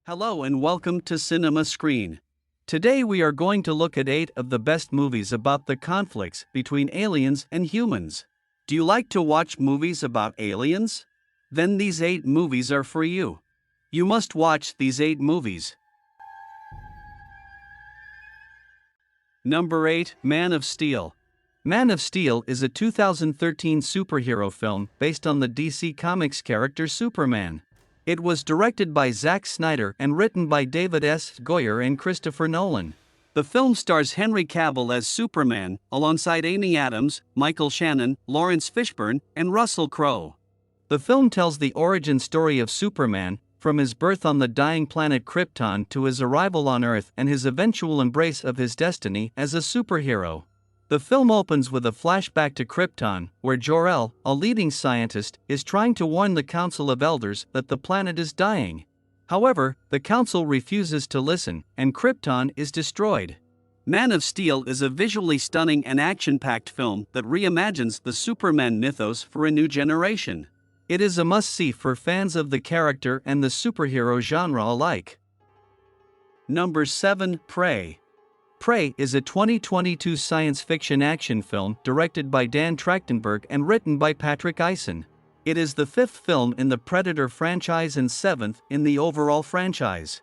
Hello and welcome to Cinema Screen. Today we are going to look at 8 of the best movies about the conflicts between aliens and humans. Do you like to watch movies about aliens? Then these 8 movies are for you. You must watch these 8 movies. Number 8, Man of Steel. Man of Steel is a 2013 superhero film based on the DC Comics character Superman. It was directed by Zack Snyder and written by David S. Goyer and Christopher Nolan. The film stars Henry Cavill as Superman, alongside Amy Adams, Michael Shannon, Lawrence Fishburne, and Russell Crowe. The film tells the origin story of Superman, from his birth on the dying planet Krypton to his arrival on Earth and his eventual embrace of his destiny as a superhero. The film opens with a flashback to Krypton, where Jor-El, a leading scientist, is trying to warn the Council of Elders that the planet is dying. However, the Council refuses to listen, and Krypton is destroyed. Man of Steel is a visually stunning and action-packed film that reimagines the Superman mythos for a new generation. It is a must-see for fans of the character and the superhero genre alike. Number 7, Prey. Prey is a 2022 science fiction action film directed by Dan Trachtenberg and written by Patrick Eisen. It is the 5th film in the Predator franchise and 7th in the overall franchise.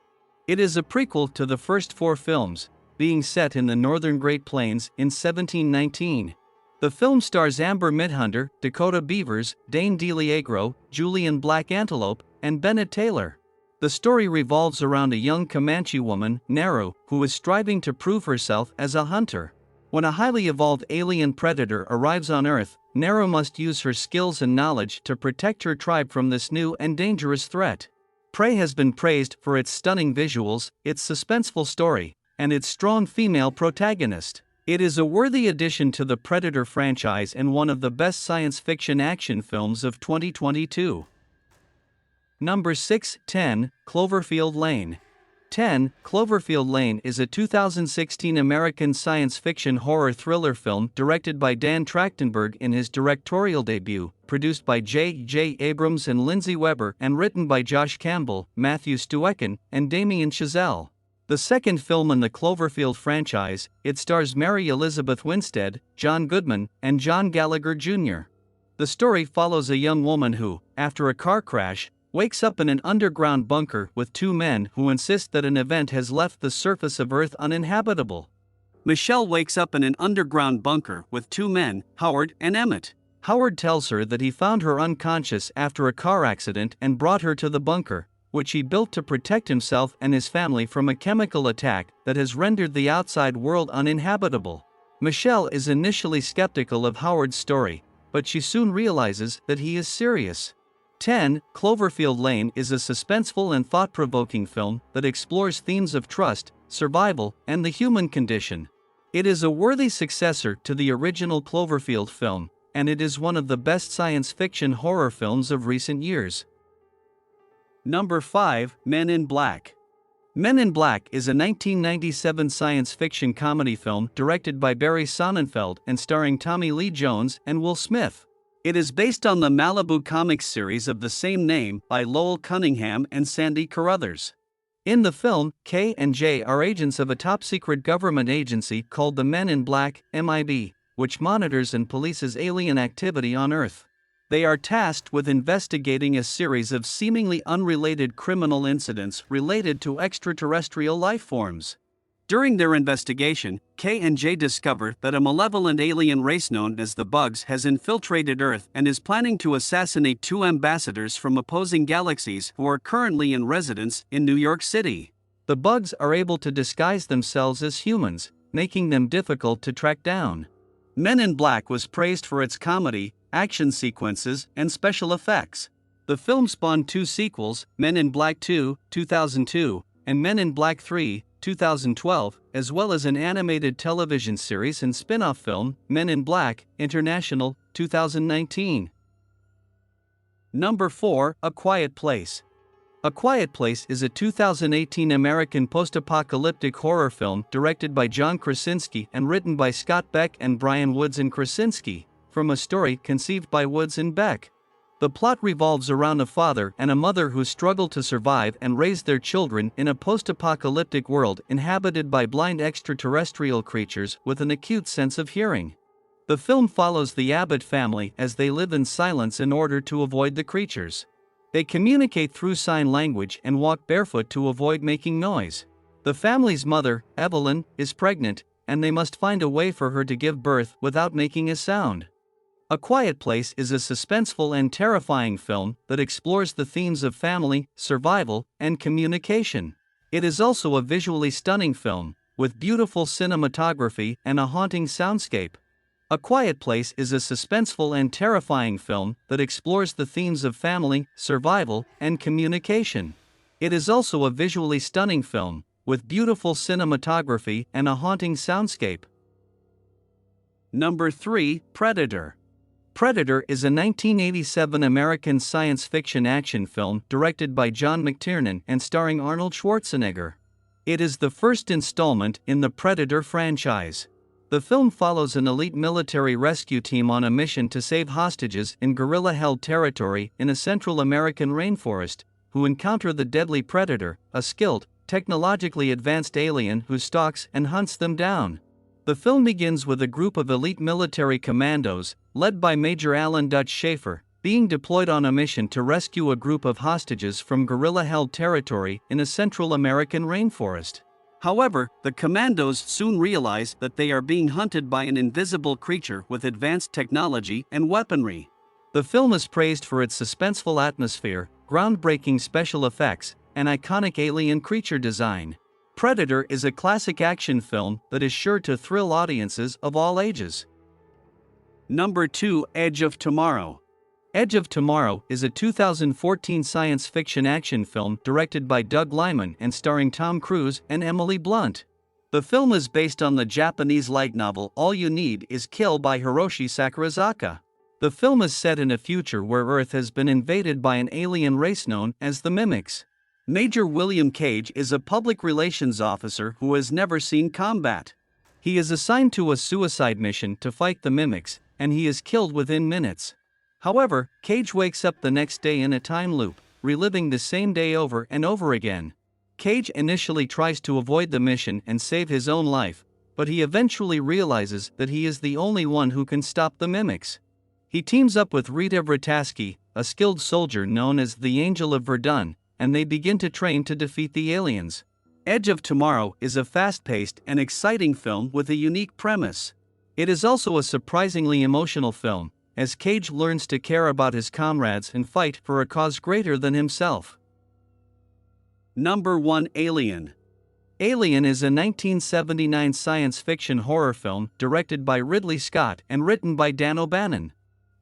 It is a prequel to the first 4 films, being set in the northern Great Plains in 1719. The film stars Amber Midhunter, Dakota Beavers, Dane DeLiegro, Julian Black Antelope, and Bennett Taylor. The story revolves around a young Comanche woman, Naru, who is striving to prove herself as a hunter. When a highly evolved alien predator arrives on Earth, Naru must use her skills and knowledge to protect her tribe from this new and dangerous threat. Prey has been praised for its stunning visuals, its suspenseful story, and its strong female protagonist. It is a worthy addition to the Predator franchise and one of the best science fiction action films of 2022. Number 6, 10, Cloverfield Lane. 10, Cloverfield Lane is a 2016 American science fiction horror thriller film directed by Dan Trachtenberg in his directorial debut, produced by J.J. Abrams and Lindsay Weber, and written by Josh Campbell, Matthew Stuecken, and Damien Chazelle. The second film in the Cloverfield franchise, it stars Mary Elizabeth Winstead, John Goodman, and John Gallagher Jr. The story follows a young woman who, after a car crash, wakes up in an underground bunker with 2 men who insist that an event has left the surface of Earth uninhabitable. Michelle wakes up in an underground bunker with 2 men, Howard and Emmett. Howard tells her that he found her unconscious after a car accident and brought her to the bunker, which he built to protect himself and his family from a chemical attack that has rendered the outside world uninhabitable. Michelle is initially skeptical of Howard's story, but she soon realizes that he is serious. 10, Cloverfield Lane is a suspenseful and thought-provoking film that explores themes of trust, survival, and the human condition. It is a worthy successor to the original Cloverfield film, and it is one of the best science fiction horror films of recent years. Number 5, Men in Black. Men in Black is a 1997 science fiction comedy film directed by Barry Sonnenfeld and starring Tommy Lee Jones and Will Smith. It is based on the Malibu Comics series of the same name by Lowell Cunningham and Sandy Carruthers. In the film, K and J are agents of a top-secret government agency called the Men in Black, MIB, which monitors and polices alien activity on Earth. They are tasked with investigating a series of seemingly unrelated criminal incidents related to extraterrestrial life forms. During their investigation, K and J discover that a malevolent alien race known as the Bugs has infiltrated Earth and is planning to assassinate 2 ambassadors from opposing galaxies who are currently in residence in New York City. The Bugs are able to disguise themselves as humans, making them difficult to track down. Men in Black was praised for its comedy, action sequences, and special effects. The film spawned 2 sequels, Men in Black 2, 2002, and Men in Black 3, 2012, as well as an animated television series and spin-off film, Men in Black, International, 2019. Number 4, A Quiet Place. A Quiet Place is a 2018 American post-apocalyptic horror film directed by John Krasinski and written by Scott Beck and Brian Woods and Krasinski, from a story conceived by Woods and Beck. The plot revolves around a father and a mother who struggle to survive and raise their children in a post-apocalyptic world inhabited by blind extraterrestrial creatures with an acute sense of hearing. The film follows the Abbott family as they live in silence in order to avoid the creatures. They communicate through sign language and walk barefoot to avoid making noise. The family's mother, Evelyn, is pregnant, and they must find a way for her to give birth without making a sound. A Quiet Place is a suspenseful and terrifying film that explores the themes of family, survival, and communication. It is also a visually stunning film, with beautiful cinematography and a haunting soundscape. A Quiet Place is a suspenseful and terrifying film that explores the themes of family, survival, and communication. It is also a visually stunning film, with beautiful cinematography and a haunting soundscape. Number 3, Predator. Predator is a 1987 American science fiction action film directed by John McTiernan and starring Arnold Schwarzenegger. It is the first installment in the Predator franchise. The film follows an elite military rescue team on a mission to save hostages in guerrilla-held territory in a Central American rainforest, who encounter the deadly Predator, a skilled, technologically advanced alien who stalks and hunts them down. The film begins with a group of elite military commandos, led by Major Alan Dutch Schaefer, being deployed on a mission to rescue a group of hostages from guerrilla-held territory in a Central American rainforest. However, the commandos soon realize that they are being hunted by an invisible creature with advanced technology and weaponry. The film is praised for its suspenseful atmosphere, groundbreaking special effects, and iconic alien creature design. Predator is a classic action film that is sure to thrill audiences of all ages. Number 2, Edge of Tomorrow. Edge of Tomorrow is a 2014 science fiction action film directed by Doug Liman and starring Tom Cruise and Emily Blunt. The film is based on the Japanese light novel All You Need Is Kill by Hiroshi Sakurazaka. The film is set in a future where Earth has been invaded by an alien race known as the Mimics. Major William Cage is a public relations officer who has never seen combat. He is assigned to a suicide mission to fight the Mimics, and he is killed within minutes. However, Cage wakes up the next day in a time loop, reliving the same day over and over again. Cage initially tries to avoid the mission and save his own life, but he eventually realizes that he is the only one who can stop the Mimics. He teams up with Rita Vrataski, a skilled soldier known as the Angel of Verdun, and they begin to train to defeat the aliens. Edge of Tomorrow is a fast-paced and exciting film with a unique premise. It is also a surprisingly emotional film, as Cage learns to care about his comrades and fight for a cause greater than himself. Number 1, Alien. Alien is a 1979 science fiction horror film directed by Ridley Scott and written by Dan O'Bannon.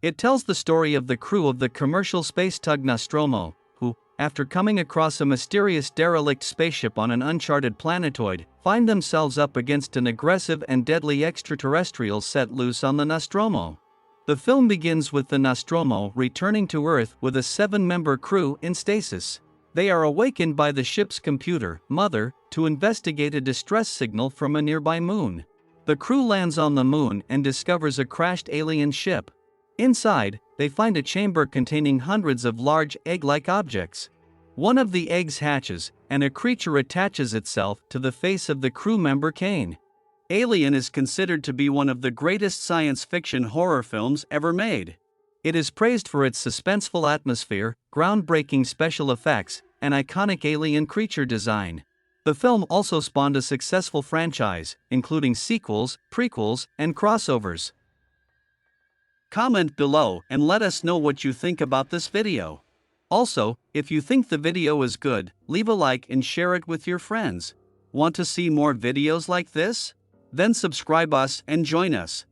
It tells the story of the crew of the commercial space tug Nostromo, who, after coming across a mysterious derelict spaceship on an uncharted planetoid, find themselves up against an aggressive and deadly extraterrestrial set loose on the Nostromo. The film begins with the Nostromo returning to Earth with a 7-member crew in stasis. They are awakened by the ship's computer, Mother, to investigate a distress signal from a nearby moon. The crew lands on the moon and discovers a crashed alien ship. Inside, they find a chamber containing hundreds of large egg-like objects. One of the eggs hatches, and a creature attaches itself to the face of the crew member Kane. Alien is considered to be one of the greatest science fiction horror films ever made. It is praised for its suspenseful atmosphere, groundbreaking special effects, and iconic alien creature design. The film also spawned a successful franchise, including sequels, prequels, and crossovers. Comment below and let us know what you think about this video. Also, if you think the video is good, leave a like and share it with your friends. Want to see more videos like this? Then subscribe us and join us.